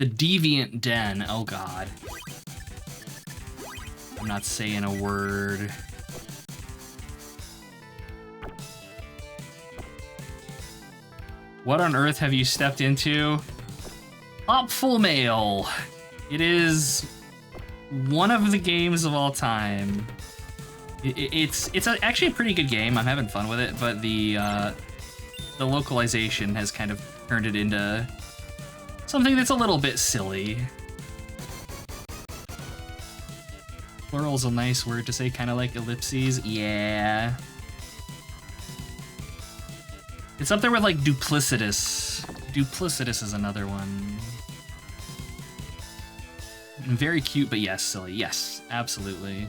The Deviant Den. Oh god. I'm not saying a word. What on earth have you stepped into? Popful Mail. It is one of the games of all time. It's actually a pretty good game. I'm having fun with it, but the localization has kind of turned it into something that's a little bit silly. Plural's a nice word to say, kind of like ellipses. Yeah. It's up there with like duplicitous. Duplicitous is another one. Very cute, but yes, silly. Yes, absolutely.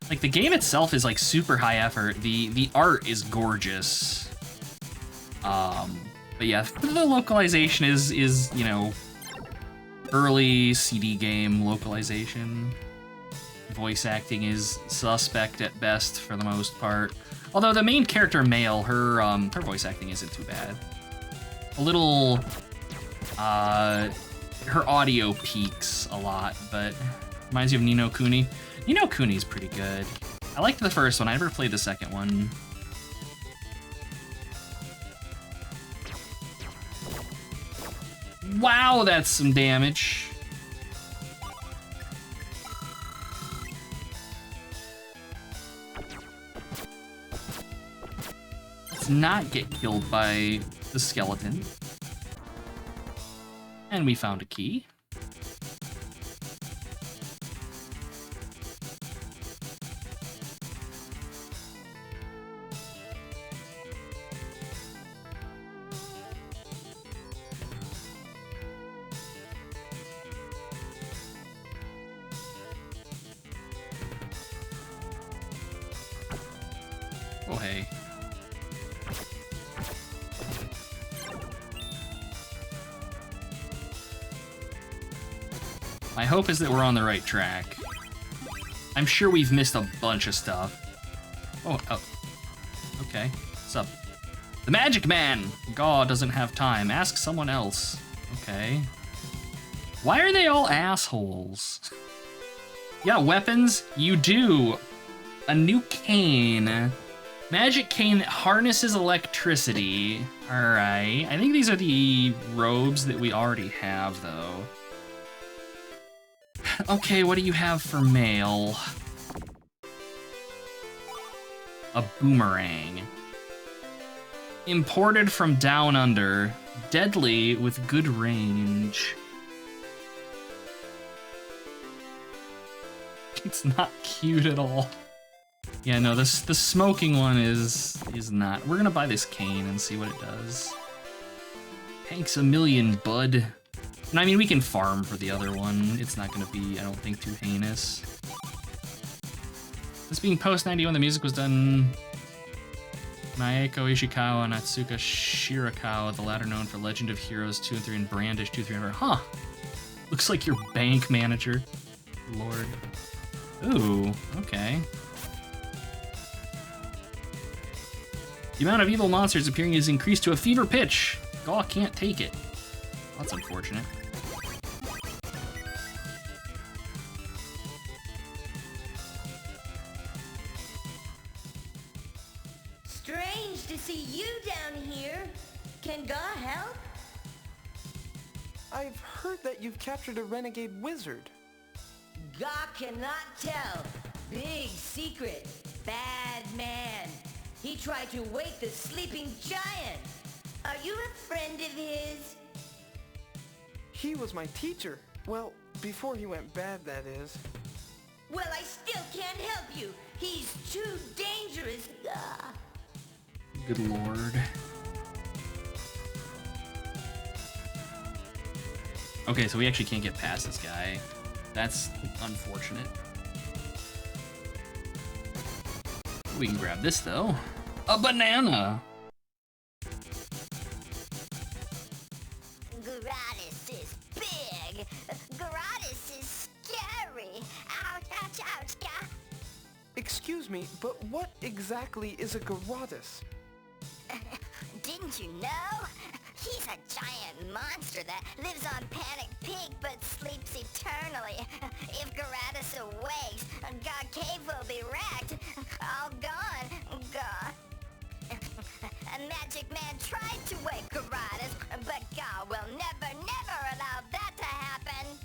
Like, the game itself is like super high effort. The art is gorgeous. But yeah, the localization is, you know, early CD game localization. Voice acting is suspect at best for the most part. Although the main character, Male, her voice acting isn't too bad. A little, her audio peaks a lot, but reminds you of Ni no Kuni. Ni no Kuni's pretty good. I liked the first one, I never played the second one. Wow, that's some damage. Let's not get killed by the skeleton. And we found a key. Oh, hey. My hope is that we're on the right track. I'm sure we've missed a bunch of stuff. Oh, okay. What's up? The Magic Man! God doesn't have time. Ask someone else. Okay. Why are they all assholes? Yeah, weapons? You do. A new cane. Magic cane that harnesses electricity. Alright. I think these are the robes that we already have, though. Okay, what do you have for Male? A boomerang. Imported from down under. Deadly with good range. It's not cute at all. Yeah, no, the smoking one is not. We're gonna buy this cane and see what it does. Thanks a million, bud. And I mean, we can farm for the other one. It's not gonna be, I don't think, too heinous. This being post-91, the music was done Naeko Ishikawa and Atsuka Shirakawa, the latter known for Legend of Heroes 2 and 3 and Brandish 2, 3, and 4. Huh. Looks like your bank manager. Lord. Ooh, okay. The amount of evil monsters appearing is increased to a fever pitch. Gaw can't take it. That's unfortunate. Strange to see you down here. Can Gaw help? I've heard that you've captured a renegade wizard. Gaw cannot tell. Big secret. Bad man. He tried to wake the sleeping giant. Are you a friend of his? He was my teacher. Well, before he went bad, that is. Well, I still can't help you. He's too dangerous. Gaw. Good lord. Okay, so we actually can't get past this guy. That's unfortunate. We can grab this, though. A banana! Gratis is big. Gratis is scary. Ouch, ouch, ouch, ga. Excuse me, but what exactly is a gratis? Didn't you know? He's a giant monster that lives on Panic Peak but sleeps eternally. If Garatus awakes, God Cave will be wrecked. All gone. God. A magic man tried to wake Garatus, but God will never, never allow that to happen.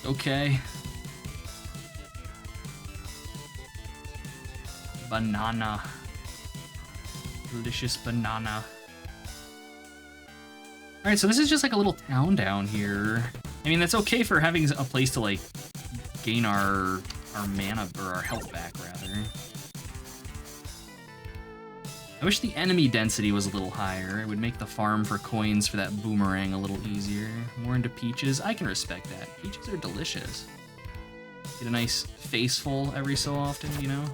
Okay. Banana. Delicious banana. Alright, so this is just like a little town down here. I mean, that's okay for having a place to like gain our mana, or our health back, rather. I wish the enemy density was a little higher. It would make the farm for coins for that boomerang a little easier. More into peaches. I can respect that. Peaches are delicious. Get a nice faceful every so often, you know?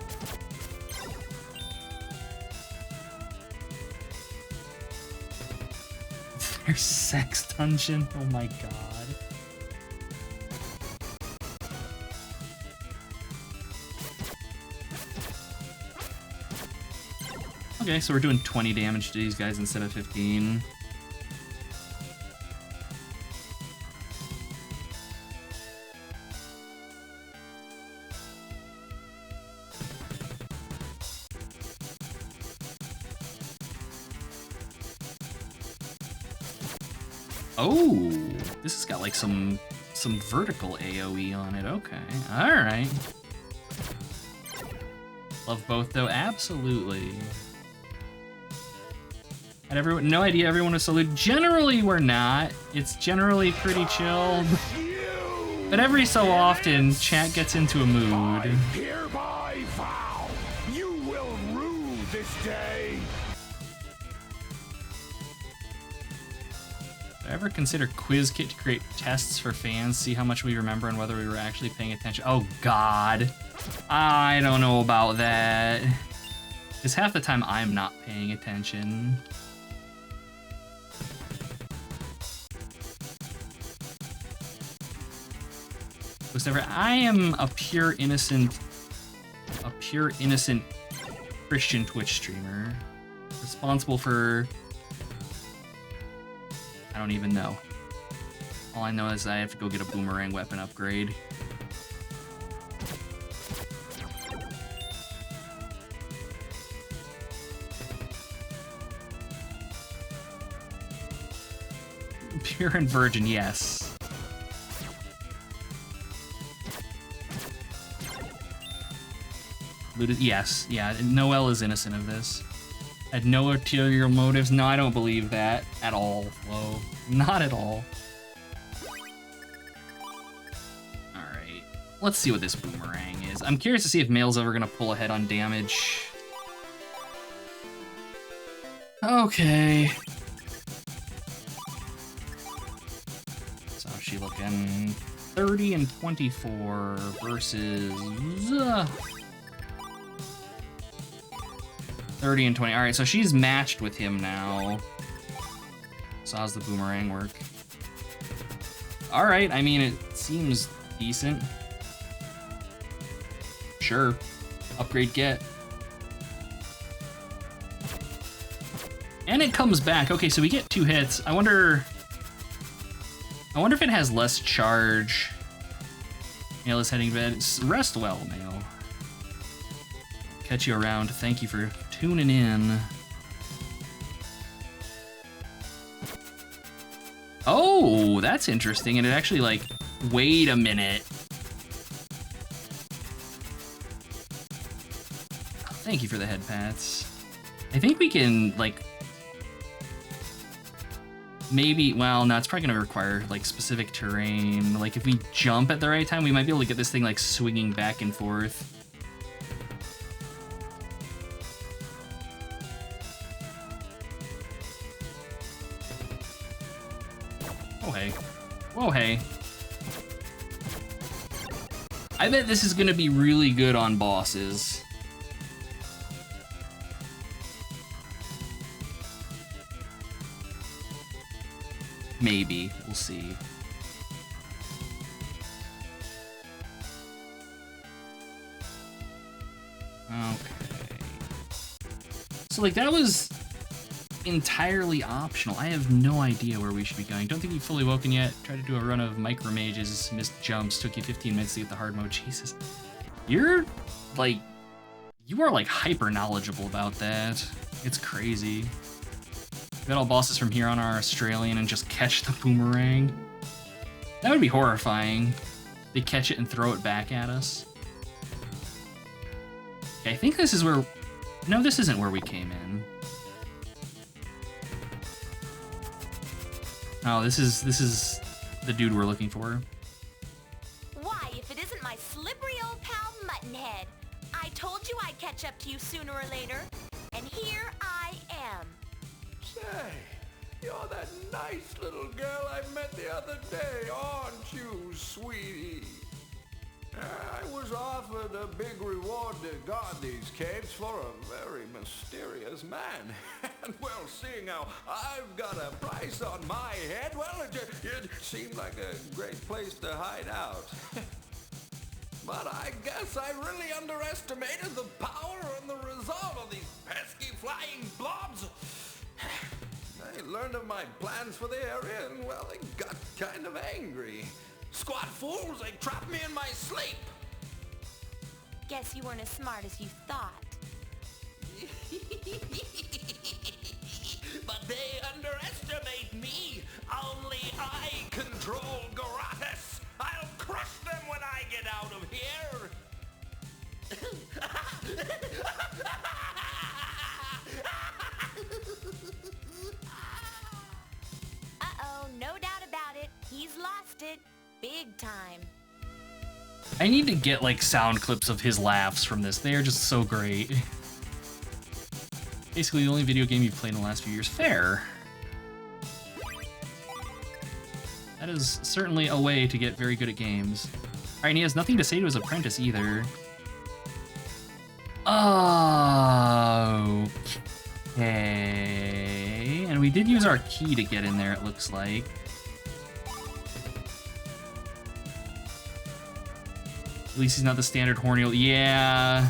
Their sex dungeon. Oh my god. Okay, so we're doing 20 damage to these guys instead of 15. Oh, this has got like some vertical AoE on it. Okay, all right. Love both though, absolutely. Had everyone, no idea everyone was salute. Generally, we're not. It's generally pretty chilled. But every so often, chat gets into a mood. Hereby vow, you will rue this day. Did I ever consider QuizKit to create tests for fans, see how much we remember and whether we were actually paying attention? Oh God, I don't know about that. Because half the time I'm not paying attention. I am a pure innocent Christian Twitch streamer, responsible for, I don't even know. All I know is I have to go get a boomerang weapon upgrade. Pure and virgin, yes. Yes, yeah, Noelle is innocent of this. Had no ulterior motives. No, I don't believe that at all, Flo. Not at all. Alright, let's see what this boomerang is. I'm curious to see if Male's ever gonna pull ahead on damage. Okay. So how's she looking? 30 and 24 versus... 30 and 20. All right, so she's matched with him now. So how's the boomerang work? All right, I mean, it seems decent. Sure. Upgrade get. And it comes back. Okay, so we get 2 hits. I wonder if it has less charge. Mail is heading to bed. Rest well, Mail. Catch you around. Thank you for tuning in. Oh, that's interesting. And it actually, like, wait a minute. Thank you for the head pats. I think we can, like, maybe, well, no, it's probably gonna require, like, specific terrain. Like, if we jump at the right time, we might be able to get this thing, like, swinging back and forth. Oh, hey. Whoa, hey. I bet this is gonna be really good on bosses. Maybe. We'll see. Okay. So, like, that was entirely optional. I have no idea where we should be going. Don't think you've fully woken yet. Try to do a run of micro mages, missed jumps, took you 15 minutes to get the hard mode. Jesus. You're like, you are like hyper knowledgeable about that. It's crazy. Bet all bosses from here on are Australian and just catch the boomerang. That would be horrifying. They catch it and throw it back at us. Okay, I think this is where... No, this isn't where we came in. Oh, this is the dude we're looking for. Why, if it isn't my slippery old pal Muttonhead. I told you I'd catch up to you sooner or later. And here I am. Say, you're that nice little girl I met the other day, aren't you, sweetie? I was offered a big reward to guard these caves for a very mysterious man. And well, seeing how I've got a price on my head, well, it seemed like a great place to hide out. But I guess I really underestimated the power and the resolve of these pesky flying blobs. They learned of my plans for the area and, well, they got kind of angry. Squat fools, they trapped me in my sleep. Guess you weren't as smart as you thought. But they underestimate me. Only I control Garatus. I'll crush them when I get out of here. Uh-oh, no doubt about it. He's lost it. Big time. I need to get like sound clips of his laughs from this. They are just so great. Basically the only video game you've played in the last few years. Fair. That is certainly a way to get very good at games. Alright, and he has nothing to say to his apprentice either. Okay. And we did use our key to get in there, it looks like. At least he's not the standard horny. Yeah.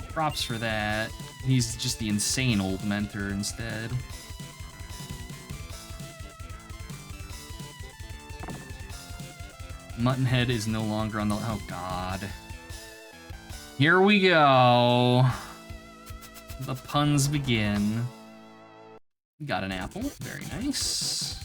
Props for that. He's just the insane old mentor instead. Muttonhead is no longer on the... Oh, God. Here we go. The puns begin. We got an apple. Very nice.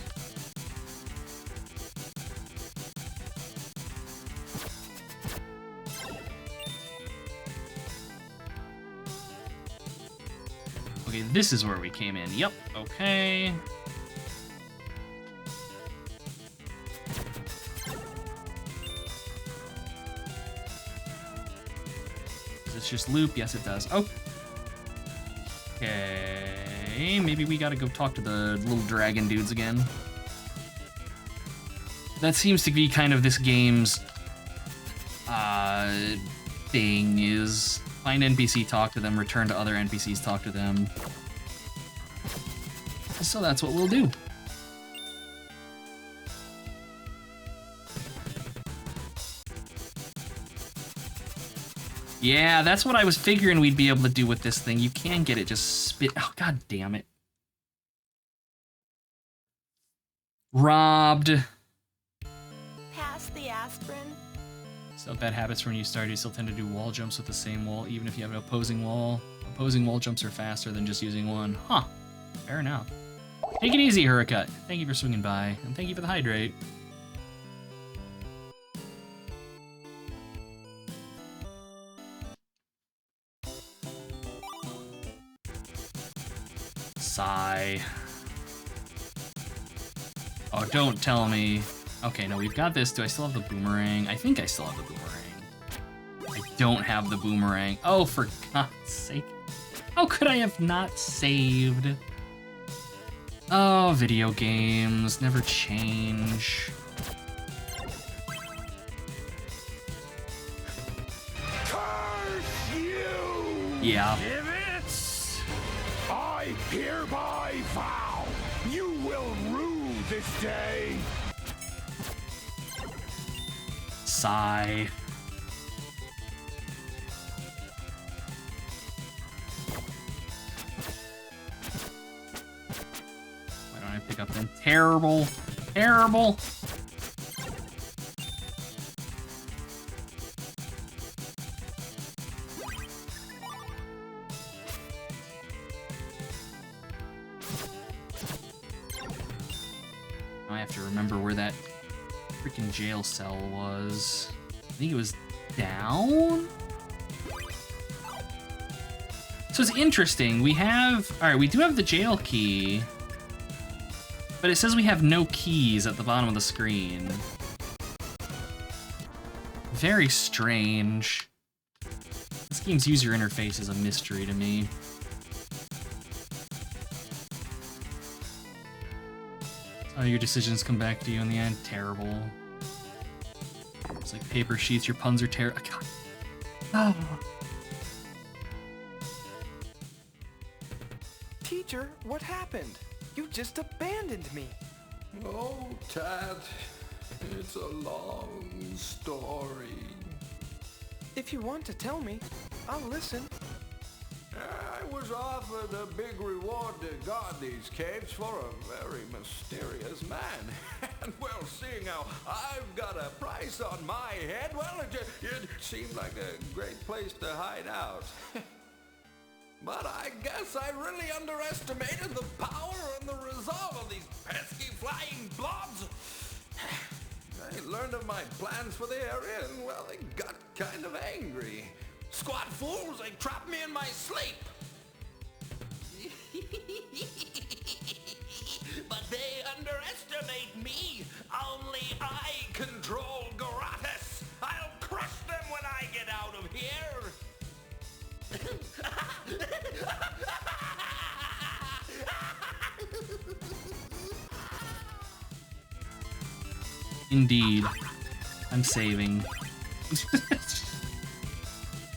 Okay, this is where we came in. Yep, okay. Does this just loop? Yes, it does. Oh. Okay, maybe we gotta go talk to the little dragon dudes again. That seems to be kind of this game's thing, is find NPC, talk to them, return to other NPCs, talk to them. So that's what we'll do. Yeah, that's what I was figuring we'd be able to do with this thing. You can get it just spit. Oh, God damn it. Robbed. Pass the aspirin. Still bad habits when you start. You still tend to do wall jumps with the same wall, even if you have an opposing wall. Opposing wall jumps are faster than just using one. Huh. Fair enough. Take it easy, Huracut. Thank you for swinging by, and thank you for the hydrate. Sigh. Oh, don't tell me. Okay, no, we've got this. Do I still have the boomerang? I think I still have the boomerang. I don't have the boomerang. Oh, for God's sake. How could I have not saved? Oh, video games never change. Curse you! Yeah. Gibbets! I hereby vow you will rue this day. Sigh. up then. Terrible. Terrible. I have to remember where that freaking jail cell was. I think it was down? So it's interesting. We have, all right, we do have the jail key, but it says we have no keys at the bottom of the screen. Very strange. This game's user interface is a mystery to me. Oh, your decisions come back to you in the end. Terrible. It's like paper sheets, your puns are terrible. Oh. Teacher, what happened? You just abandoned me. Oh, Tad, it's a long story. If you want to tell me, I'll listen. I was offered a big reward to guard these caves for a very mysterious man. And well, seeing how I've got a price on my head, well, it seemed like a great place to hide out. But I guess I really underestimated the power and the resolve of these pesky flying blobs. They learned of my plans for the area and, well, they got kind of angry. Squat fools, they trapped me in my sleep. But they underestimate me. Only I control Garatus. I'll crush them when I get out of here. Indeed. I'm saving.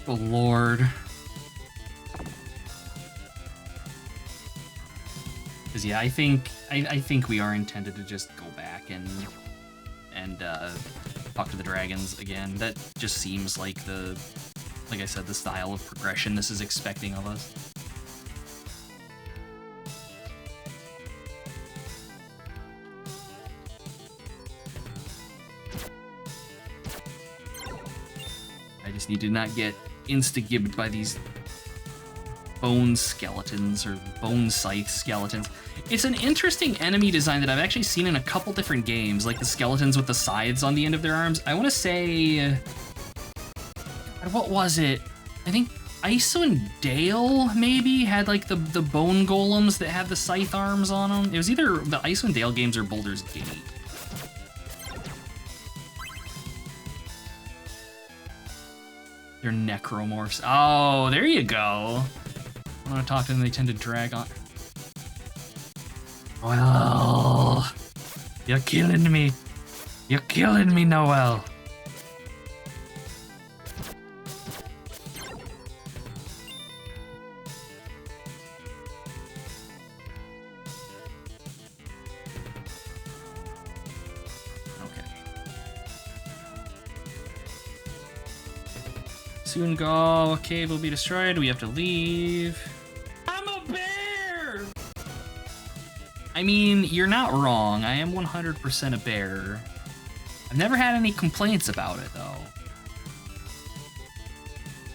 Oh Lord. Because yeah, I think we are intended to just go back and talk to the dragons again. That just seems like like I said, the style of progression this is expecting of us. I just need to not get insta-gibbed by these bone skeletons or bone scythe skeletons. It's an interesting enemy design that I've actually seen in a couple different games, like the skeletons with the scythes on the end of their arms. I want to say, what was it? I think ISO and Dale maybe had like the bone golems that had the scythe arms on them. It was either the ISO and Dale games or Boulder's Gate. They're necromorphs. Oh, there you go. I want to talk to them, they tend to drag on. Well, you're killing me. You're killing me, Noel. Soon go, cave will be destroyed, we have to leave. I'm a bear! I mean, you're not wrong, I am 100% a bear. I've never had any complaints about it, though.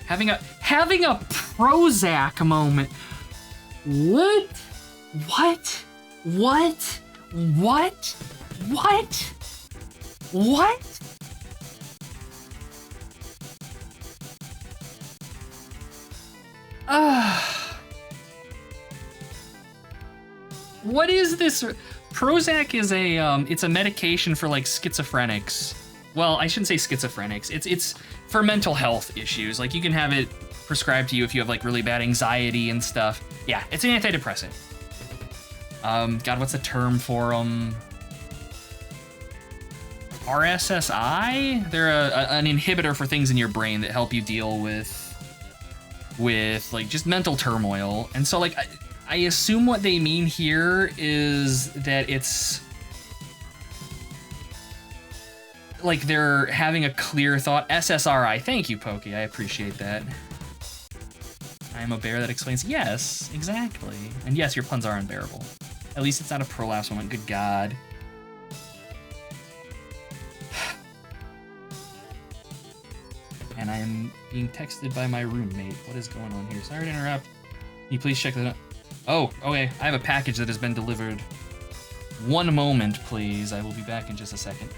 Having a Prozac moment. What? What? What? What? What? What? What is this? Prozac is it's a medication for like schizophrenics. Well, I shouldn't say schizophrenics. It's for mental health issues. Like you can have it prescribed to you if you have like really bad anxiety and stuff. Yeah, it's an antidepressant. God, what's the term for them? RSSI? They're an inhibitor for things in your brain that help you deal with like just mental turmoil. And so like I assume what they mean here is that it's like they're having a clear thought. SSRI. Thank you, Pokey. I appreciate that. I am a bear that explains. Yes, exactly. And yes, your puns are unbearable. At least it's not a prolapse moment. Good God. And I am being texted by my roommate. What is going on here? Sorry to interrupt. Can you please check that out? Oh, okay. I have a package that has been delivered. One moment, please. I will be back in just a second.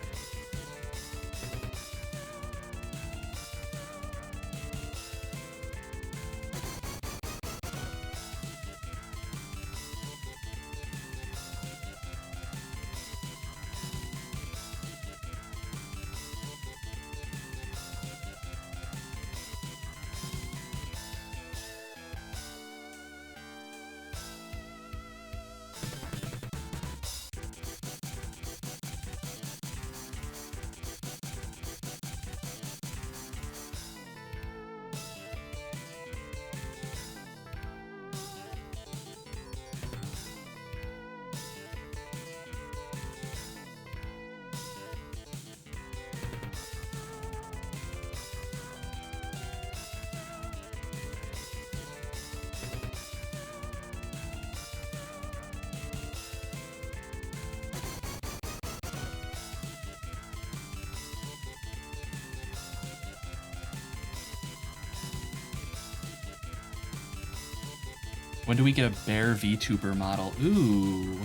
When do we get a bear VTuber model? Ooh.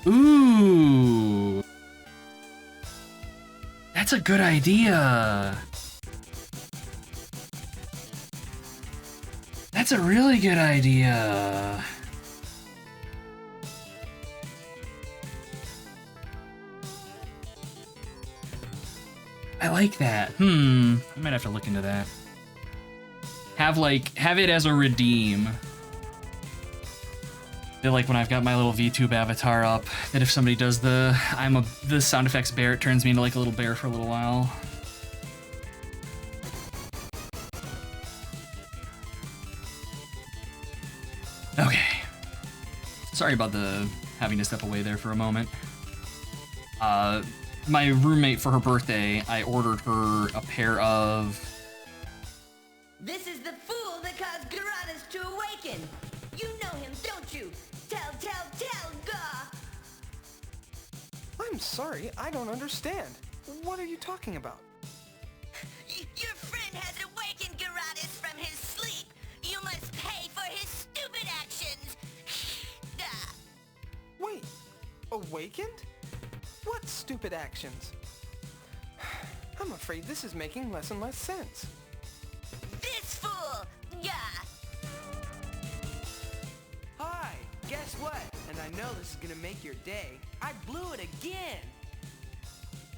Ooh. That's a good idea. That's a really good idea. I like that. I might have to look into that. Have it as a redeem. That like when I've got my little VTube avatar up, that if somebody does the sound effects bear, it turns me into like a little bear for a little while. Okay. Sorry about the having to step away there for a moment. My roommate, for her birthday, I ordered her a pair of... This is the fool that caused Garadas to awaken. You know him, don't you? Tell, Gah! I'm sorry, I don't understand. What are you talking about? Your friend has awakened Garadas from his sleep. You must pay for his stupid actions. Gah. Wait, awakened? What stupid actions? I'm afraid this is making less and less sense. This fool! Gah! Hi, guess what? And I know this is gonna make your day. I blew it again!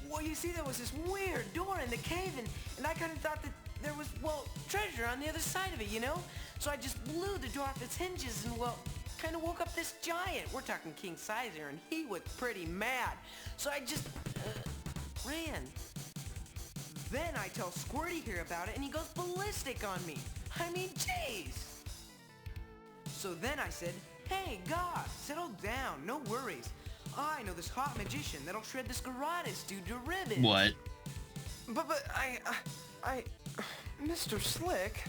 Well, you see, there was this weird door in the cave, and I kind of thought that there was, well, treasure on the other side of it, you know? So I just blew the door off its hinges and, well, kind of woke up this giant. We're talking king size here, and he was pretty mad. So I just, ran. Then I tell Squirty here about it, and he goes ballistic on me. I mean, jeez! So then I said, hey, God, settle down, no worries. I know this hot magician that'll shred this Garadas dude to ribbons. What? But I, Mr. Slick...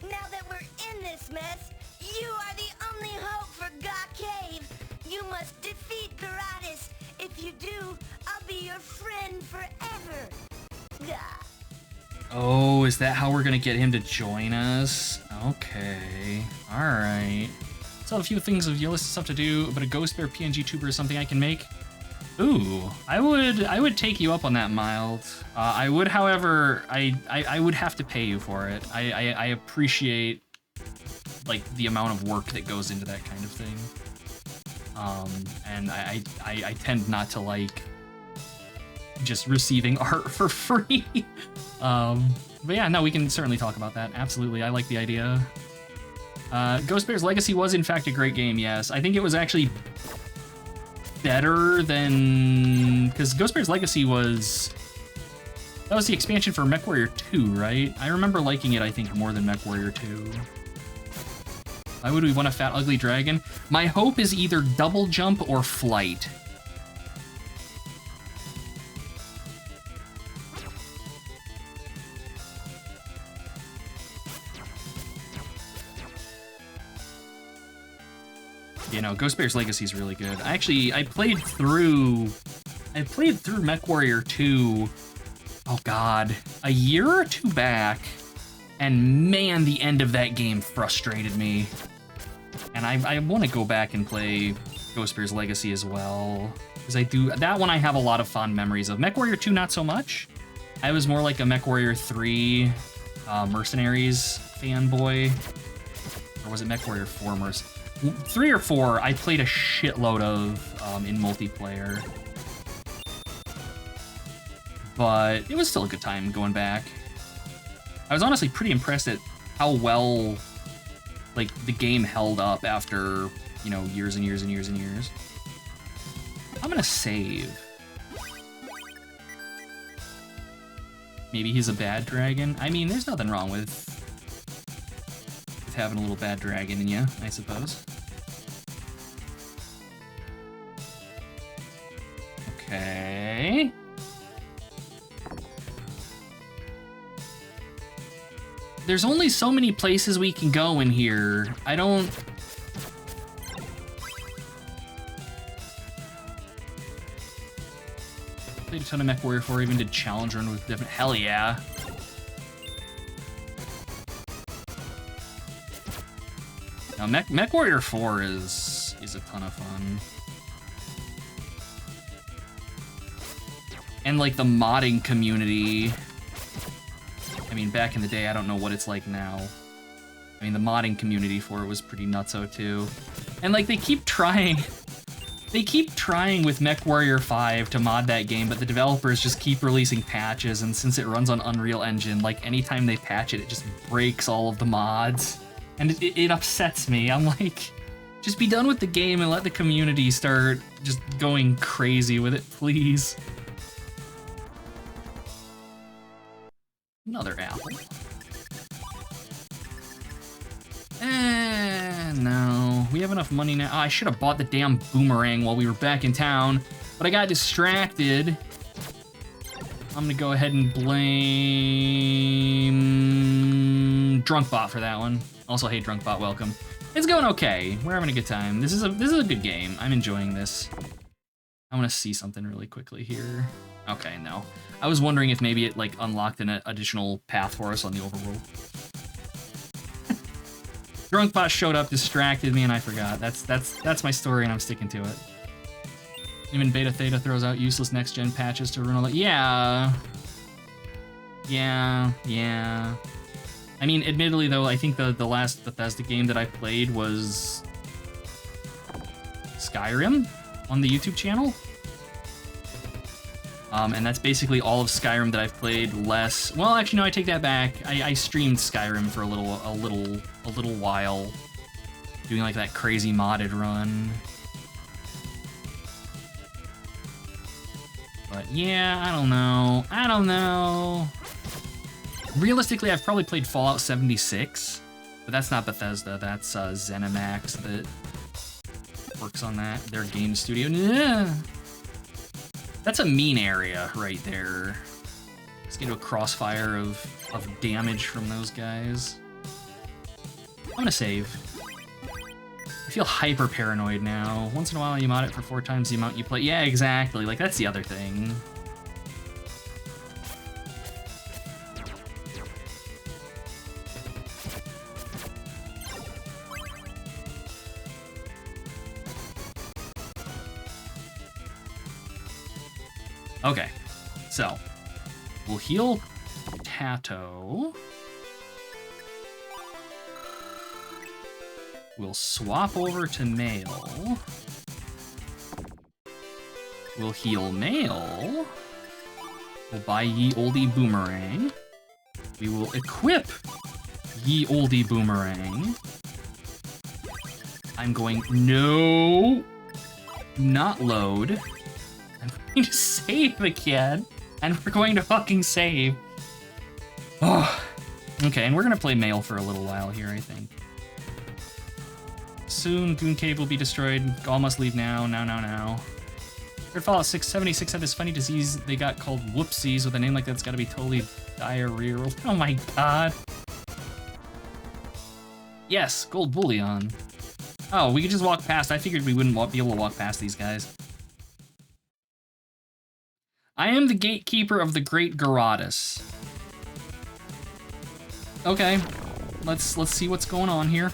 Now that we're in this mess, you are the only hope for Gah Cave. You must defeat Garadas. If you do, I'll be your friend forever. Gah. Oh, is that how we're gonna get him to join us? Okay. Alright. So a few things of your list of stuff to do, but a Ghost Bear PNG tuber is something I can make. Ooh, I would take you up on that, Mild. I would, however, I would have to pay you for it. I appreciate like the amount of work that goes into that kind of thing. And I tend not to like just receiving art for free. But yeah, no, we can certainly talk about that. Absolutely, I like the idea. Ghost Bear's Legacy was in fact a great game, yes. I think it was actually better than... because Ghost Bear's Legacy was... that was the expansion for MechWarrior 2, right? I remember liking it, I think, more than MechWarrior 2. Why would we want a fat, ugly dragon? My hope is either double jump or flight. You know, Ghost Bear's Legacy is really good. I played through MechWarrior 2, oh god, a year or two back, and man, the end of that game frustrated me. And I want to go back and play Ghost Bear's Legacy as well, because that one I have a lot of fond memories of. MechWarrior 2, not so much. I was more like a MechWarrior 3 Mercenaries fanboy. Or was it MechWarrior 4 3 or 4, I played a shitload of in multiplayer. But it was still a good time going back. I was honestly pretty impressed at how well, like, the game held up after, you know, years and years and years and years. I'm gonna save. Maybe he's a bad dragon? I mean, there's nothing wrong with having a little bad dragon in you, I suppose. Okay. There's only so many places we can go in here. I don't... Played a ton of MechWarrior 4, even did challenge run with different... Hell yeah. Now, MechWarrior 4 is a ton of fun. And, like, the modding community... I mean, back in the day, I don't know what it's like now. I mean, the modding community for it was pretty nutso, too. And, like, they keep trying with MechWarrior 5 to mod that game, but the developers just keep releasing patches, and since it runs on Unreal Engine, like, anytime they patch it, it just breaks all of the mods. And it upsets me. I'm like, just be done with the game and let the community start just going crazy with it, please. Another apple. No. We have enough money now. Oh, I should have bought the damn boomerang while we were back in town, but I got distracted. I'm gonna go ahead and blame Drunkbot for that one. Also, hey, Drunkbot, welcome. It's going okay. We're having a good time. This is a good game. I'm enjoying this. I want to see something really quickly here. Okay, no. I was wondering if maybe it, like, unlocked an additional path for us on the overworld. Drunkbot showed up, distracted me, and I forgot. That's my story, and I'm sticking to it. Even Beta Theta throws out useless next-gen patches to ruin all that. Yeah. I mean, admittedly, though, I think the last Bethesda game that I played was Skyrim on the YouTube channel. And that's basically all of Skyrim that I've played less. Well, actually, no, I take that back. I streamed Skyrim for a little while, doing like that crazy modded run. But yeah, I don't know. Realistically, I've probably played Fallout 76, but that's not Bethesda. That's ZeniMax that works on that. Their game studio. Yeah. That's a mean area right there. Let's get into a crossfire of damage from those guys. I'm gonna save. I feel hyper paranoid now. Once in a while you mod it for 4 times the amount you play. Yeah, exactly. Like, that's the other thing. Okay, so we'll heal Tato. We'll swap over to Mail. We'll heal Mail. We'll buy Ye Olde Boomerang. We will equip Ye Olde Boomerang. I'm going, no, not load. I'm going to save again, and we're going to fucking save. Oh, okay, and we're gonna play Mail for a little while here, I think. Soon, Goon Cave will be destroyed. Gaul must leave now. Heard Fallout 76 had this funny disease they got called whoopsies. With a name like that's gotta be totally diarrhea. Oh my god. Yes, gold bullion. Oh, we could just walk past. I figured we wouldn't be able to walk past these guys. I am the gatekeeper of the Great Garadas. Okay, let's see what's going on here.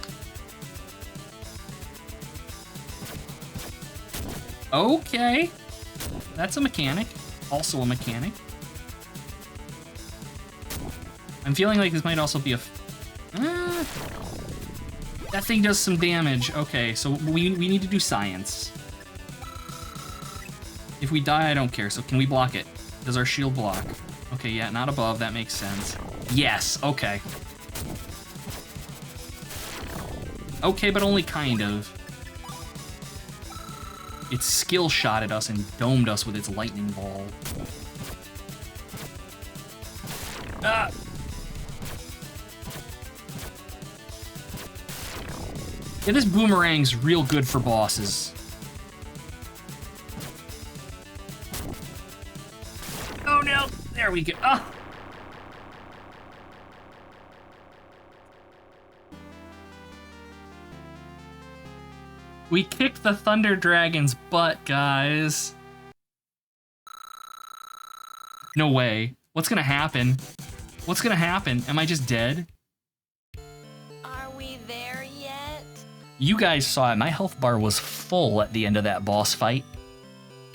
Okay, that's a mechanic. Also a mechanic. I'm feeling like this might also be a... that thing does some damage. Okay, so we need to do science. If we die, I don't care. So can we block it? Does our shield block? Okay, yeah, not above. That makes sense. Yes, okay. Okay, but only kind of. It skill shotted us and domed us with its lightning ball. Ah! Yeah, this boomerang's real good for bosses. Oh no! There we go. Ah! We kicked the Thunder Dragon's butt, guys. No way. What's gonna happen? What's gonna happen? Am I just dead? Are we there yet? You guys saw it. My health bar was full at the end of that boss fight.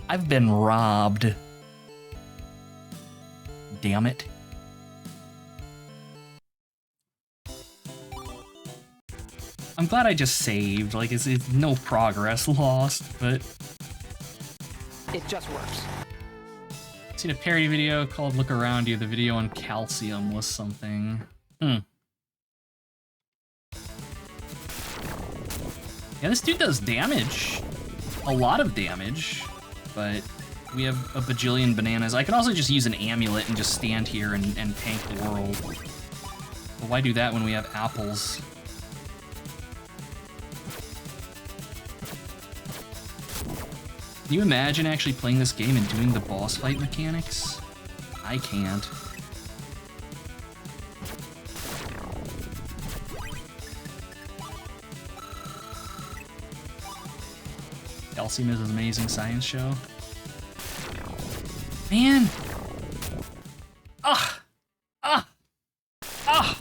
I've been robbed. Damn it. I'm glad I just saved. Like, it's no progress lost, but... It just works. Seen a parody video called Look Around You. The video on calcium was something. Yeah, this dude does damage. A lot of damage, but we have a bajillion bananas. I could also just use an amulet and just stand here and tank the world. But why do that when we have apples? Can you imagine actually playing this game and doing the boss fight mechanics? I can't. Calcium is an amazing science show. Man! Ugh! Ugh! Ugh!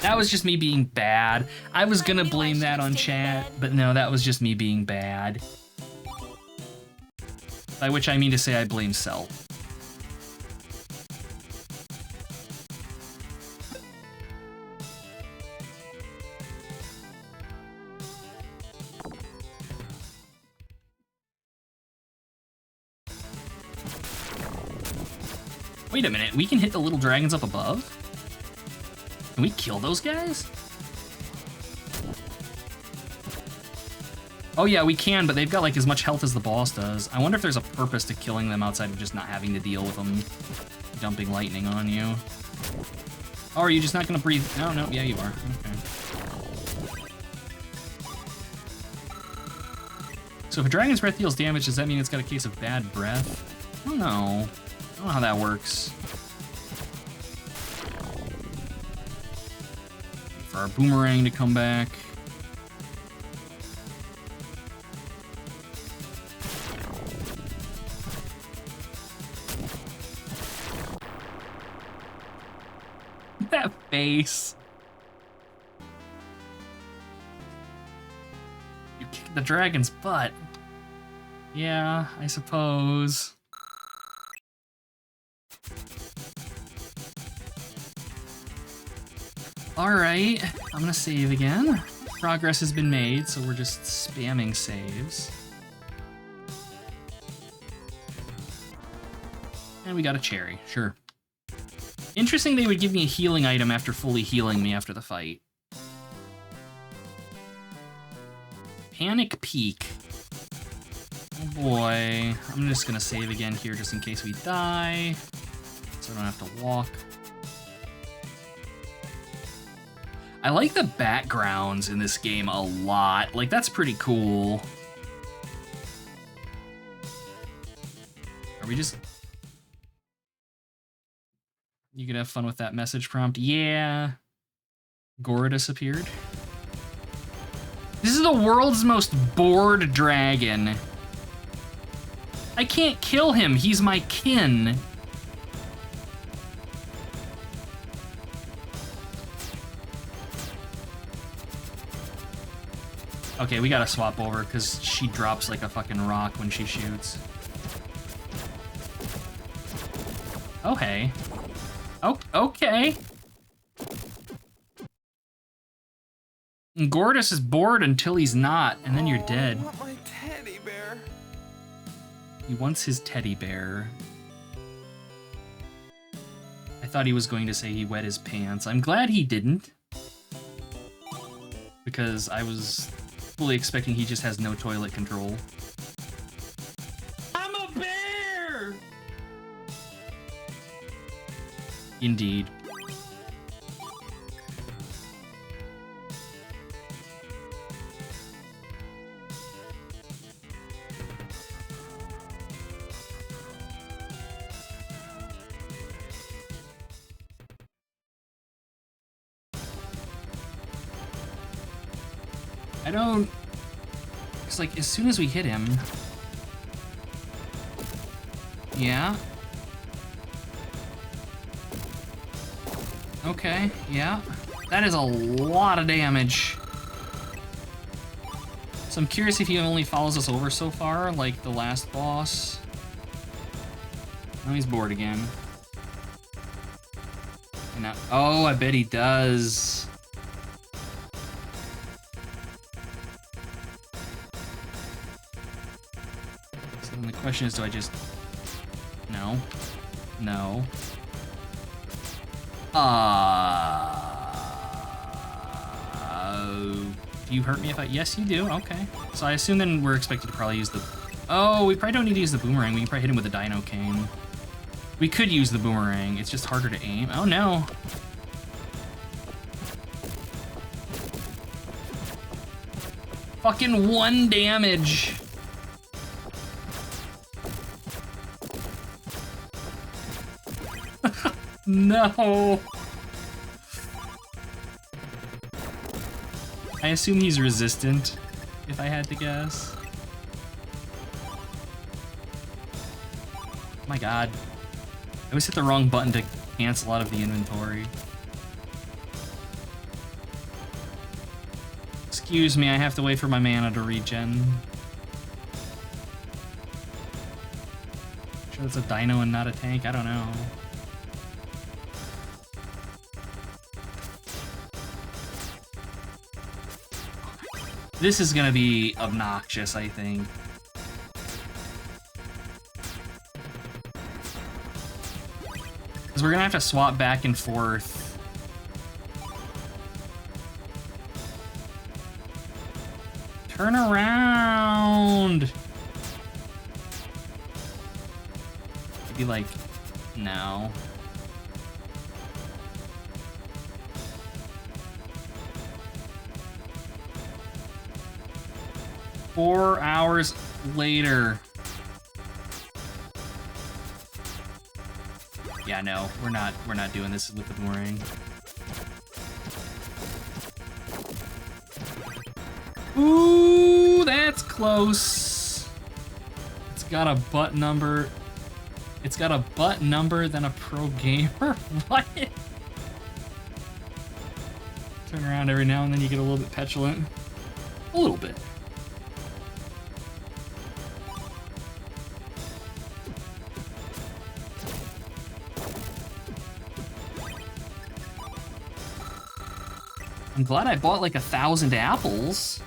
That was just me being bad. I was gonna blame that on chat, but no, that was just me being bad. By which I mean to say I blame Cell. Wait a minute, we can hit the little dragons up above? Can we kill those guys? Oh yeah, we can, but they've got like as much health as the boss does. I wonder if there's a purpose to killing them outside of just not having to deal with them dumping lightning on you. Oh, are you just not gonna breathe? No, no, yeah, you are. Okay. So if a dragon's breath deals damage, does that mean it's got a case of bad breath? I don't know. I don't know how that works. Wait for our boomerang to come back. That face. You kicked the dragon's butt. Yeah, I suppose. Alright, I'm gonna save again. Progress has been made, so we're just spamming saves. And we got a cherry, sure. Interesting they would give me a healing item after fully healing me after the fight. Panic Peak. Oh boy. I'm just gonna save again here just in case we die. So I don't have to walk. I like the backgrounds in this game a lot. Like, that's pretty cool. Are we just... You could have fun with that message prompt. Yeah. Gora disappeared. This is the world's most bored dragon. I can't kill him, he's my kin. Okay, we gotta swap over, because she drops like a fucking rock when she shoots. Oh, hey. Oh, okay. Gortys is bored until he's not, and then you're dead. I want my teddy bear. He wants his teddy bear. I thought he was going to say he wet his pants. I'm glad he didn't. Because I was fully expecting he just has no toilet control. I'm a bear! Indeed. I don't... It's like, as soon as we hit him... Yeah. Okay, yeah. That is a lot of damage. So I'm curious if he only follows us over so far, like the last boss. Oh, he's bored again. And now, oh, I bet he does. So then the question is, do I just... No. No. Do you hurt me if I... Yes, you do. Okay. So I assume then we're expected to probably use the... Oh, we probably don't need to use the boomerang. We can probably hit him with a dino cane. We could use the boomerang. It's just harder to aim. Oh, no. Fucking 1 damage. No. I assume he's resistant, if I had to guess. Oh my god. I always hit the wrong button to cancel out of the inventory. Excuse me, I have to wait for my mana to regen. Sure it's a dino and not a tank? I don't know. This is gonna be obnoxious, I think. Because we're gonna have to swap back and forth. Turn around! Maybe like, no. Four hours later. Yeah, no, we're not doing this with the boomerang. Ooh, that's close. It's got a butt number. It's got a butt number than a pro gamer. What? Turn around every now and then, you get a little bit petulant. A little bit. I'm glad I bought like 1,000 apples.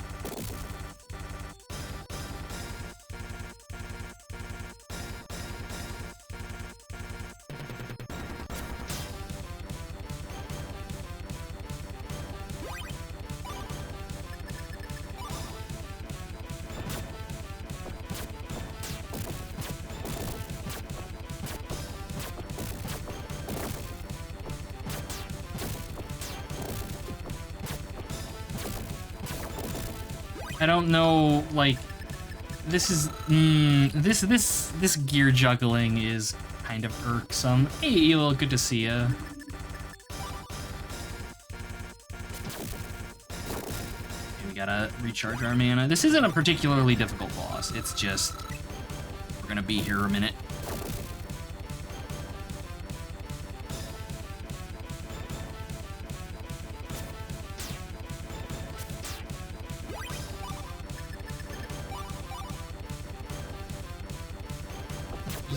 I don't know, like, this is, this gear juggling is kind of irksome. Hey, Elo, good to see ya. Okay, we gotta recharge our mana. This isn't a particularly difficult boss. It's just, we're gonna be here a minute.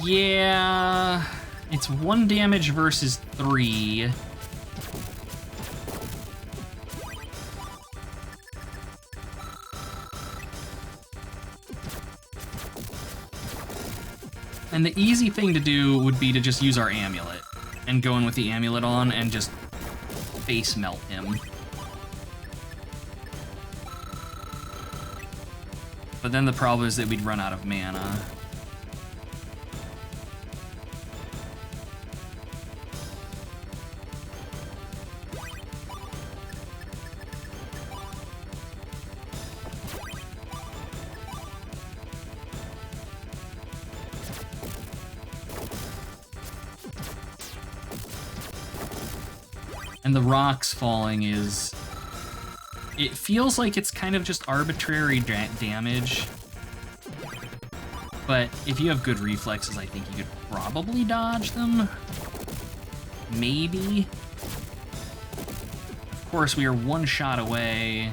Yeah, it's 1 damage versus 3. And the easy thing to do would be to just use our amulet and go in with the amulet on and just face melt him. But then the problem is that we'd run out of mana. And the rocks falling is... It feels like it's kind of just arbitrary damage. But if you have good reflexes, I think you could probably dodge them. Maybe. Of course, we are 1 shot away.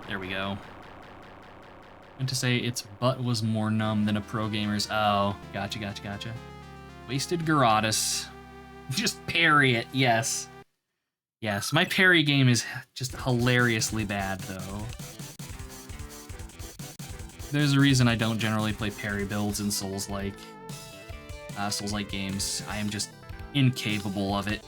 There we go. And to say its butt was more numb than a pro gamer's. Oh, gotcha. Wasted Gyarados. Just parry it, yes. Yes, my parry game is just hilariously bad, though. There's a reason I don't generally play parry builds in Souls-like games. I am just incapable of it.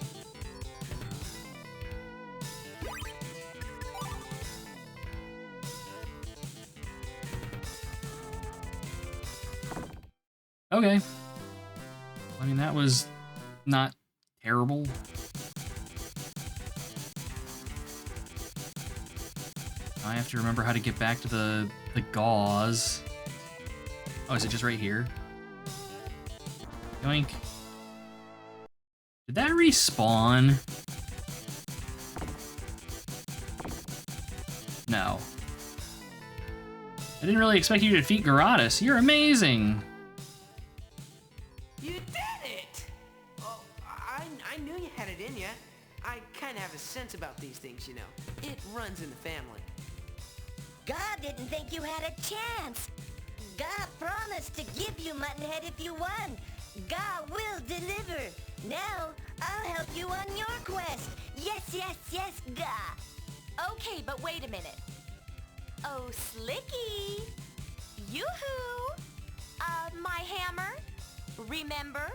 Okay. I mean, that was not terrible. I have to remember how to get back to the gauze. Oh, is it just right here? Yoink. Did that respawn? No. I didn't really expect you to defeat Gyarados. You're amazing! You did it! Oh, I knew you had it in you. I kind of have a sense about these things, you know. It runs in the family. God didn't think you had a chance. God promised to give you Muttonhead if you won. God will deliver. Now, I'll help you on your quest. Yes, God. Okay, but wait a minute. Oh, Slicky. Yoo-hoo. My hammer. Remember?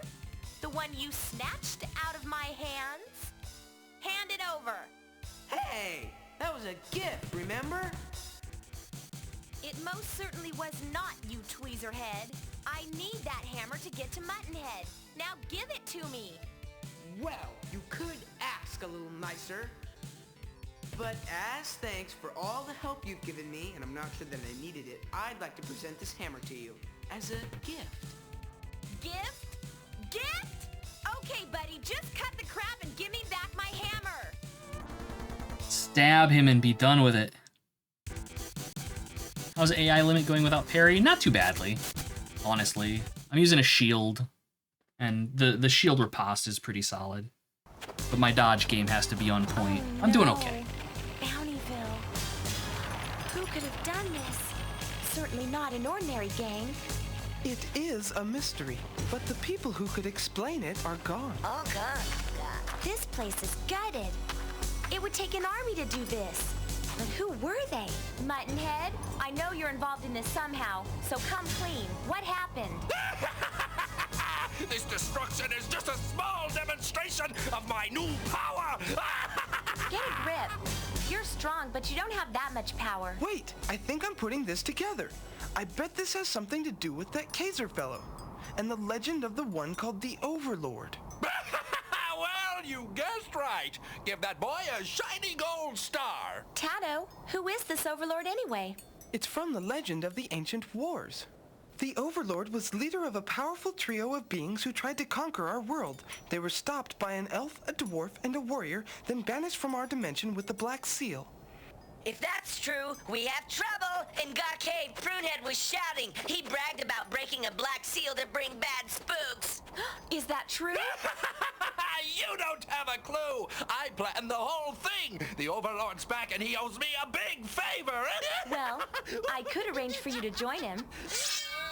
The one you snatched out of my hands? Hand it over. Hey, that was a gift, remember? It most certainly was not, you tweezerhead. I need that hammer to get to Muttonhead. Now give it to me. Well, you could ask a little nicer. But as thanks for all the help you've given me, and I'm not sure that I needed it, I'd like to present this hammer to you as a gift. Gift? Gift? Okay, buddy, just cut the crap and give me back my hammer. Stab him and be done with it. How's AI limit going without parry? Not too badly, honestly. I'm using a shield, and the shield riposte is pretty solid. But my dodge game has to be on point. Oh, I'm doing no. okay. Bountyville. Who could have done this? Certainly not an ordinary gang. It is a mystery, but the people who could explain it are gone. All gone. This place is gutted. It would take an army to do this. But who were they? Muttonhead, I know you're involved in this somehow, so come clean. What happened? This destruction is just a small demonstration of my new power! Get a grip. You're strong, but you don't have that much power. Wait, I think I'm putting this together. I bet this has something to do with that Kaiser fellow, and the legend of the one called the Overlord. Well, you guessed right. Give that boy a shiny gold star. Tato, who is this overlord anyway? It's from the legend of the ancient wars. The Overlord was leader of a powerful trio of beings who tried to conquer our world. They were stopped by an elf, a dwarf, and a warrior, then banished from our dimension with the Black Seal. If that's true, we have trouble. In God Cave, Prunehead was shouting. He bragged about breaking a black seal to bring bad spooks. Is that true? You don't have a clue. I planned the whole thing. The Overlord's back and he owes me a big favor. Well, I could arrange for you to join him.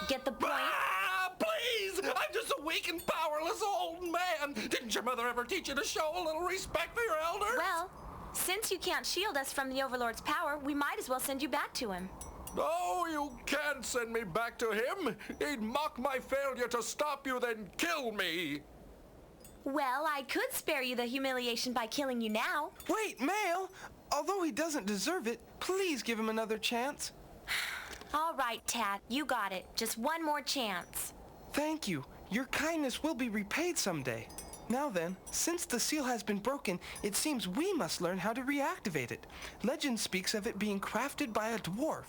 Get the point? Ah, please! I'm just a weak and powerless old man. Didn't your mother ever teach you to show a little respect for your elders? Well, since you can't shield us from the Overlord's power, we might as well send you back to him. No, you can't send me back to him. He'd mock my failure to stop you, then kill me. Well, I could spare you the humiliation by killing you now. Wait, Mail! Although he doesn't deserve it, please give him another chance. All right, Tat, you got it. Just one more chance. Thank you. Your kindness will be repaid someday. Now then, since the seal has been broken, it seems we must learn how to reactivate it. Legend speaks of it being crafted by a dwarf.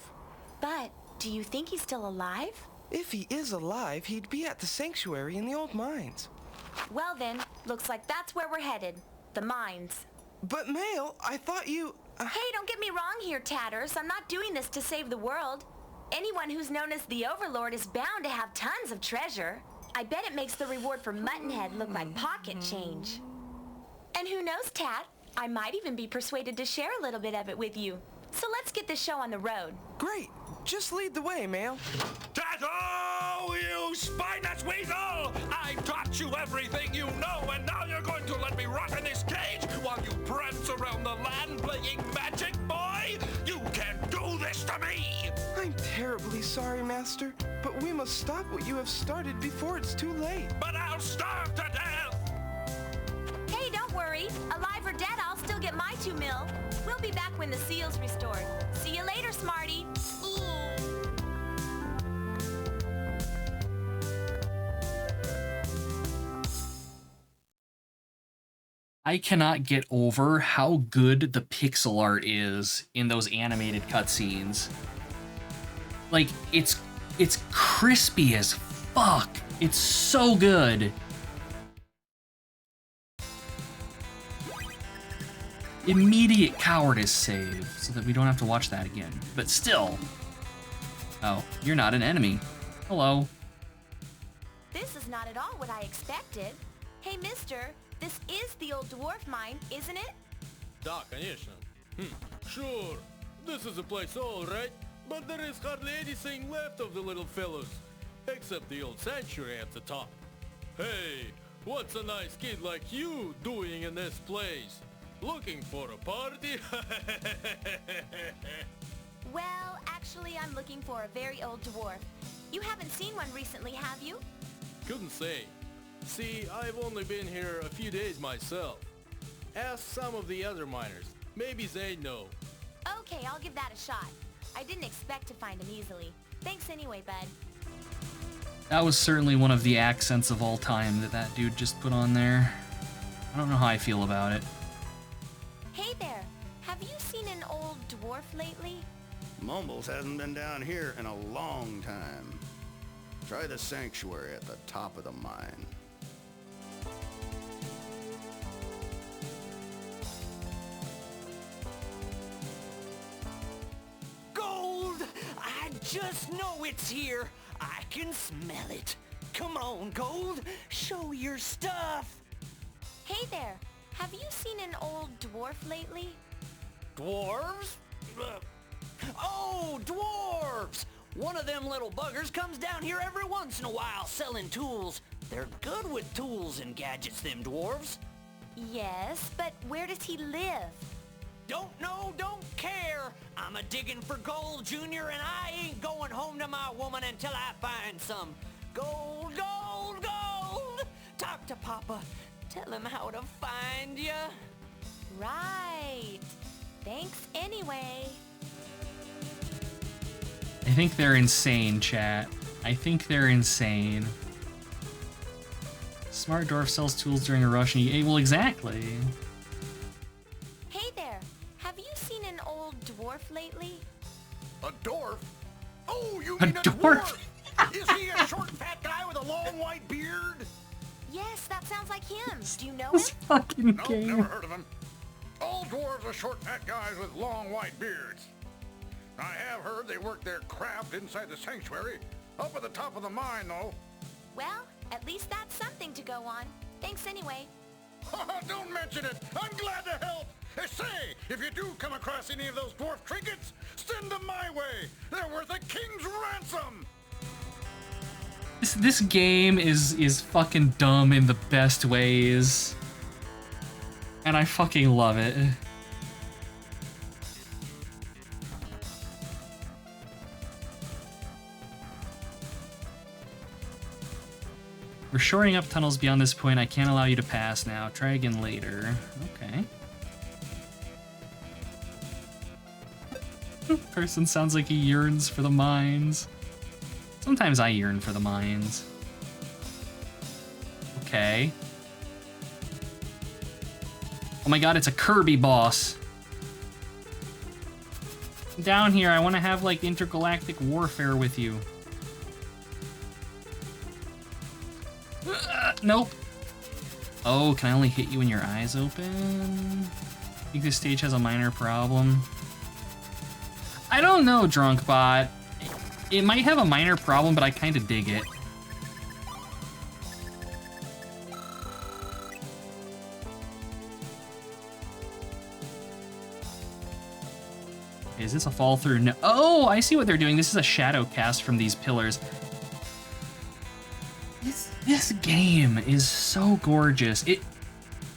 But do you think he's still alive? If he is alive, he'd be at the sanctuary in the old mines. Well then, looks like that's where we're headed. The mines. But Mail, I thought you... Hey, don't get me wrong here, Tatters. I'm not doing this to save the world. Anyone who's known as the Overlord is bound to have tons of treasure. I bet it makes the reward for Muttonhead look like pocket change. And who knows, Tat? I might even be persuaded to share a little bit of it with you. So let's get this show on the road. Great. Just lead the way, Mail. Tato, you spineless weasel! I taught you everything you know, and now you're going to let me rot in this cage while you prance around the land playing magic, boy? You can't do this to me! I'm terribly sorry, Master, but we must stop what you have started before it's too late. But I'll starve to death! Hey, don't worry. Alive or dead, I'll still get my 2 mil. We'll be back when the seal's restored. See you later, Smarty. I cannot get over how good the pixel art is in those animated cutscenes. Like, it's crispy as fuck. It's so good. Immediate cowardice save, so that we don't have to watch that again. But still. Oh, you're not an enemy. Hello. This is not at all what I expected. Hey, mister, this is the old dwarf mine, isn't it? Да, конечно. Sure, this is a place all right, but there is hardly anything left of the little fellows, except the old sanctuary at the top. Hey, what's a nice kid like you doing in this place? Looking for a party? Well, actually, I'm looking for a very old dwarf. You haven't seen one recently, have you? Couldn't say. See, I've only been here a few days myself. Ask some of the other miners. Maybe they know. Okay, I'll give that a shot. I didn't expect to find him easily. Thanks anyway, bud. That was certainly one of the accents of all time that dude just put on there. I don't know how I feel about it. Hey there, have you seen an old dwarf lately? Mumbles hasn't been down here in a long time. Try the sanctuary at the top of the mine. Gold! I just know it's here. I can smell it. Come on, Gold. Show your stuff. Hey there, have you seen an old dwarf lately? Dwarves? Oh, dwarves! One of them little buggers comes down here every once in a while selling tools. They're good with tools and gadgets, them dwarves. Yes, but where does he live? Don't know, don't care. I'm a digging for gold, Junior, and I ain't going home to my woman until I find some. Gold, gold, gold! Talk to Papa. Tell him how to find ya. Right. Thanks anyway. I think they're insane, chat. I think they're insane. Smart dwarf sells tools during a rush and well, exactly. Hey there, have you seen an old dwarf lately? A dwarf? Oh, you A mean a dwarf? dwarf? Is he a short, fat guy with a long white beard? Yes, that sounds like him. Do you know him? This fucking Nope, game. never heard of him. All dwarves are short, fat guys with long white beards. I have heard they work their craft inside the sanctuary. Up at the top of the mine, though. Well, at least that's something to go on. Thanks anyway. Don't mention it. I'm glad to help. Hey, say, if you do come across any of those dwarf trinkets, send them my way. They're worth a king's ransom. This game is fucking dumb in the best ways. And I fucking love it. We're shoring up tunnels beyond this point. I can't allow you to pass now. Try again later. Okay. Person sounds like he yearns for the mines. Sometimes I yearn for the mines. Okay. Oh my god, it's a Kirby boss. Down here, I want to have, like, intergalactic warfare with you. Nope. Oh, can I only hit you when your eyes open? I think this stage has a minor problem. I don't know, Drunkbot. It might have a minor problem, but I kind of dig it. Is this a fall through? No. Oh, I see what they're doing. This is a shadow cast from these pillars. This game is so gorgeous.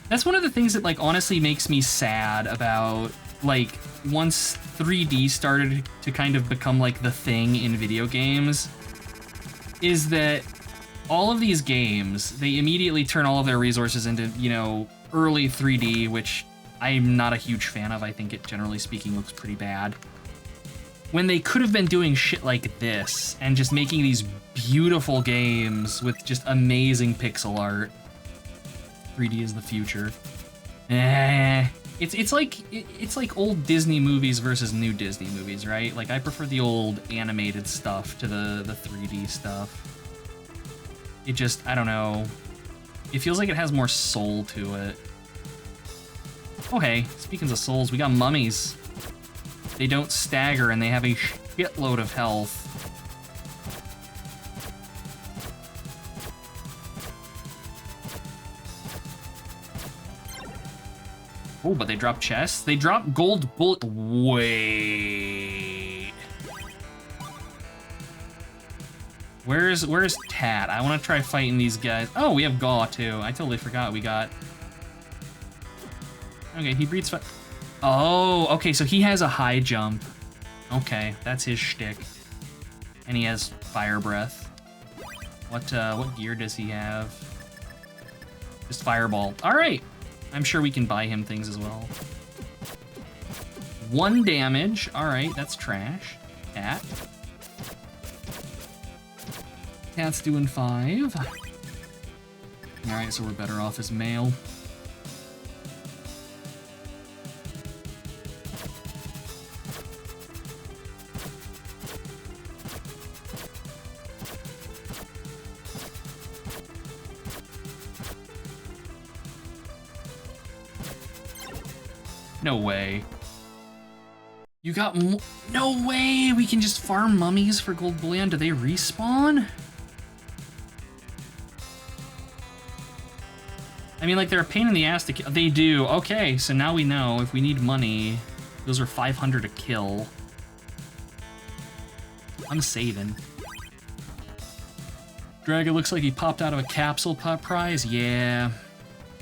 That's one of the things that, like, honestly makes me sad about, like, once 3D started to kind of become, like, the thing in video games, is that all of these games, they immediately turn all of their resources into, you know, early 3D, which I'm not a huge fan of. I think it, generally speaking, looks pretty bad. When they could have been doing shit like this and just making these beautiful games with just amazing pixel art. 3D is the future. It's like old Disney movies versus new Disney movies, right? Like, I prefer the old animated stuff to the 3D stuff. It just, I don't know. It feels like it has more soul to it. Oh hey, speaking of souls, we got mummies. They don't stagger and they have a shitload of health. Oh, but they drop chests? They drop gold bullet. Wait. Where's Tat? I want to try fighting these guys. Oh, we have Gaw too. I totally forgot we got. Okay, he breathes fire. Oh, okay, so he has a high jump. Okay, that's his shtick. And he has fire breath. What gear does he have? Just fireball. All right. I'm sure we can buy him things as well. 1 damage. All right, that's trash. Cat. Cat's doing 5. All right, so we're better off as male. No way. You got no way! We can just farm mummies for gold bullion. Do they respawn? I mean, like, they're a pain in the ass to kill. They do. Okay, so now we know if we need money, those are 500 to kill. I'm saving. Dragon looks like he popped out of a capsule prize. Yeah.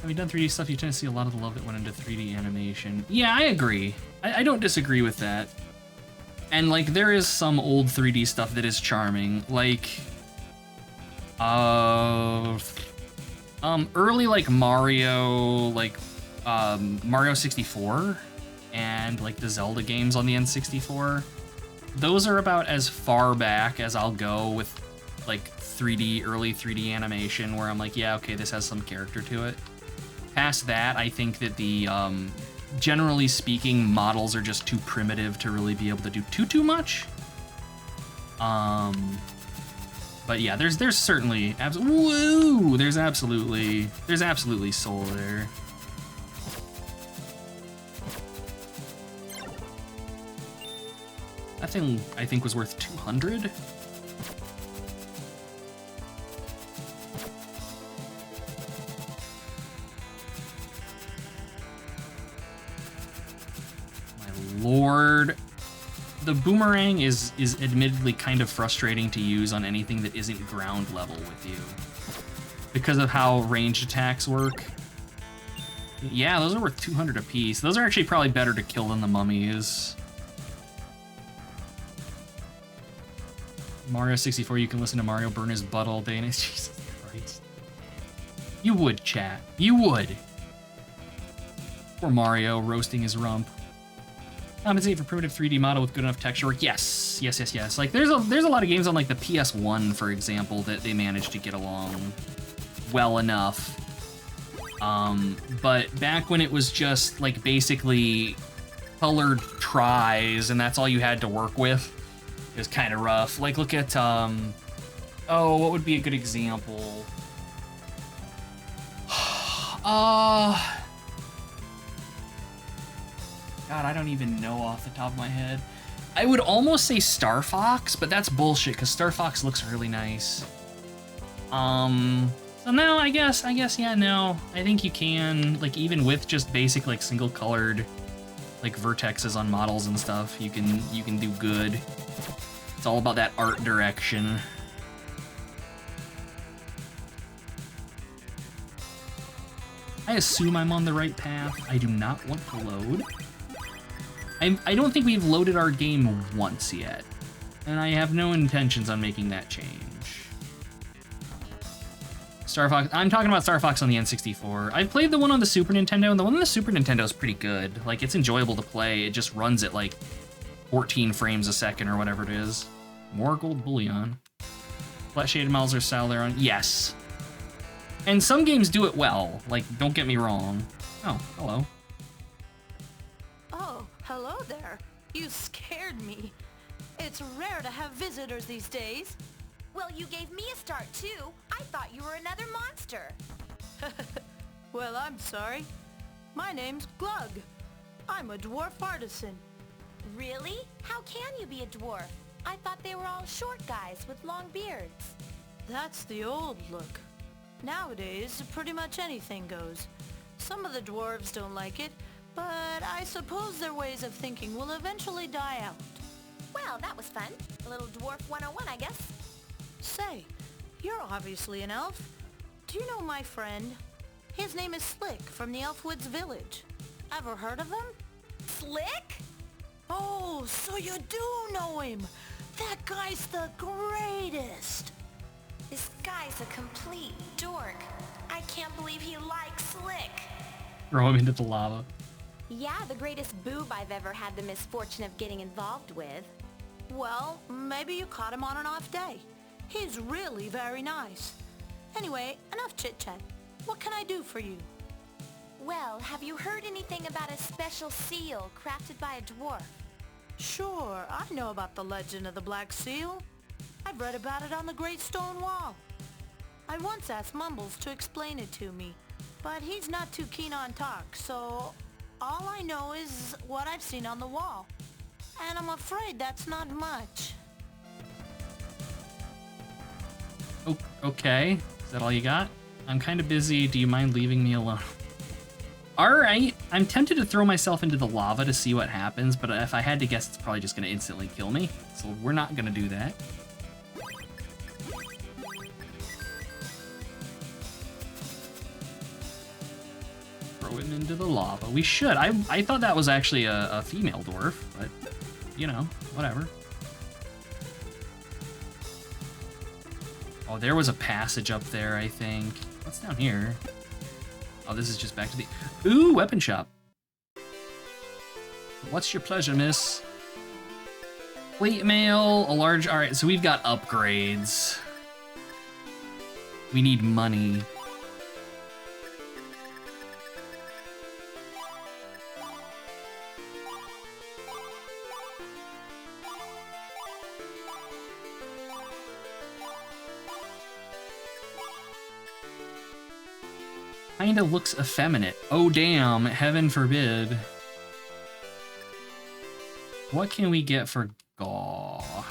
Having done 3D stuff, you tend to see a lot of the love that went into 3D animation. Yeah, I agree. I don't disagree with that. And, like, there is some old 3D stuff that is charming. Like, early, like, Mario, like, Mario 64 and, like, the Zelda games on the N64. Those are about as far back as I'll go with, like, early 3D animation, where I'm like, yeah, okay, this has some character to it. Past that, I think that the, generally speaking, models are just too primitive to really be able to do too much. But yeah, there's certainly woo! There's absolutely soul there. That thing I think was worth 200. My lord. The boomerang is admittedly kind of frustrating to use on anything that isn't ground level with you, because of how ranged attacks work. Yeah, those are worth 200 apiece. Those are actually probably better to kill than the mummies. Mario 64, you can listen to Mario burn his butt all day, and it's Jesus Christ. You would, chat. You would. Poor Mario roasting his rump. Compensate for primitive 3D model with good enough texture work. Yes, yes, yes, yes. Like there's a lot of games on like the PS1, for example, that they managed to get along well enough. But back when it was just like basically colored tries and that's all you had to work with, it was kind of rough. Like look at oh, what would be a good example? God, I don't even know off the top of my head. I would almost say Star Fox, but that's bullshit because Star Fox looks really nice. So no, I guess, yeah, no. I think you can, like, even with just basic, like, single-colored, like, vertexes on models and stuff, you can do good. It's all about that art direction. I assume I'm on the right path. I do not want to load. I don't think we've loaded our game once yet, and I have no intentions on making that change. Star Fox, I'm talking about Star Fox on the N64. I've played the one on the Super Nintendo, and the one on the Super Nintendo is pretty good. Like, it's enjoyable to play. It just runs at like 14 frames a second or whatever it is. More gold bullion. Flat shaded models are style there on. Yes. And some games do it well. Like, don't get me wrong. Oh, hello. Oh, hello there. You scared me. It's rare to have visitors these days. Well, you gave me a start too. I thought you were another monster. Well, I'm sorry. My name's Glug. I'm a dwarf artisan. Really? How can you be a dwarf? I thought they were all short guys with long beards. That's the old look. Nowadays, pretty much anything goes. Some of the dwarves don't like it, but I suppose their ways of thinking will eventually die out. Well, that was fun. A little dwarf 101, I guess. Say, you're obviously an elf. Do you know my friend? His name is Slick from the Elfwoods Village. Ever heard of him? Slick? Oh, so you do know him. That guy's the greatest. This guy's a complete dork. I can't believe he likes Slick. Throw him into the lava. Yeah, the greatest boob I've ever had the misfortune of getting involved with. Well, maybe you caught him on an off day. He's really very nice. Anyway, enough chit-chat. What can I do for you? Well, have you heard anything about a special seal crafted by a dwarf? Sure, I know about the legend of the Black Seal. I've read about it on the Great Stone Wall. I once asked Mumbles to explain it to me, but he's not too keen on talk, so all I know is what I've seen on the wall. And I'm afraid that's not much. Oh, okay. Is that all you got? I'm kind of busy. Do you mind leaving me alone? Alright. I'm tempted to throw myself into the lava to see what happens, but if I had to guess, it's probably just going to instantly kill me. So we're not going to do that. Throw him into the lava. We should. I thought that was actually a female dwarf, but, you know, whatever. Oh, there was a passage up there, I think. What's down here? Oh, this is just back to the... Ooh, weapon shop. What's your pleasure, miss? Plate mail, a large... Alright, so we've got upgrades. We need money. Kinda looks effeminate. Oh damn, heaven forbid. What can we get for Gaw?